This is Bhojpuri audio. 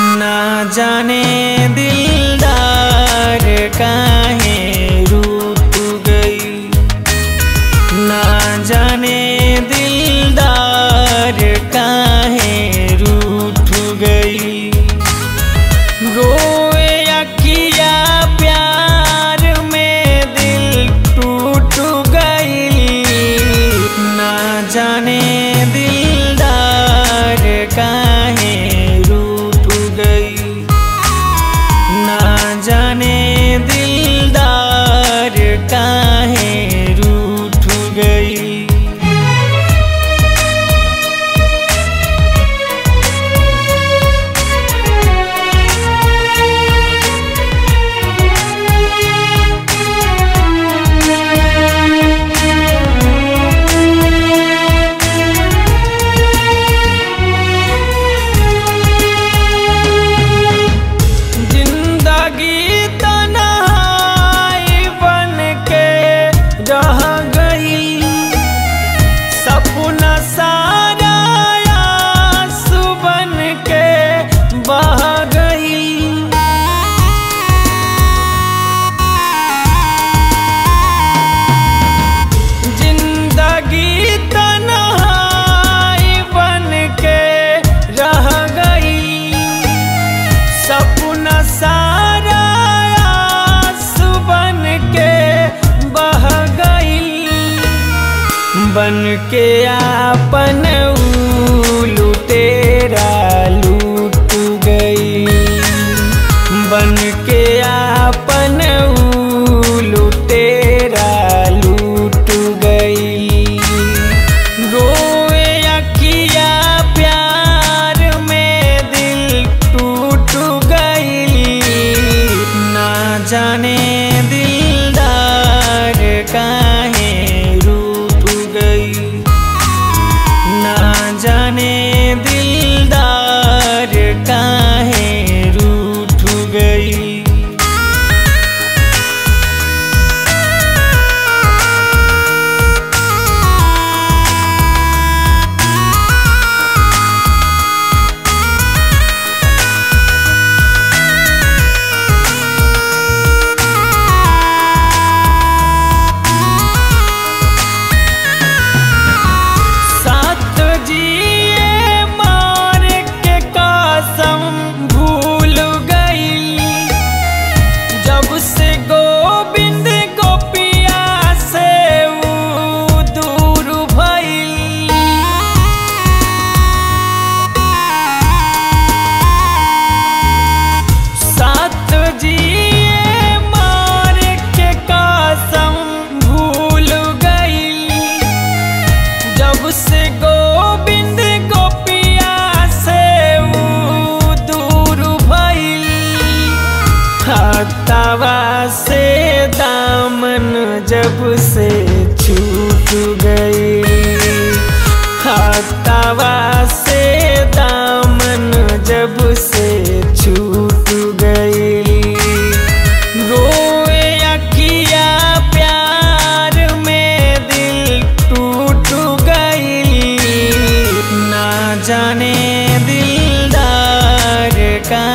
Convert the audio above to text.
ना जाने दिलदार काहे रूठ गई, ना जाने दिलदार काहे रूठ गई। रोए अखिया प्यार में दिल टूट गई, ना जाने दिलदार काहे रूठ गई, ना जाने दिलदार काहे रूठ गई। बन के आपन लुटेरा लूट गई, बन के आपन लुटेरा लूट गई। रोए अखिया प्यार में दिल टूट गई, ना जाने दिलदार काहे ना जाने दिलदार काहे रूठ गई। हाथवा से दामन जब से छूट गई, हाथवा से दामन जब से छूट गई। रोए अखिया प्यार में दिल टूट गई, ना जाने दिलदार का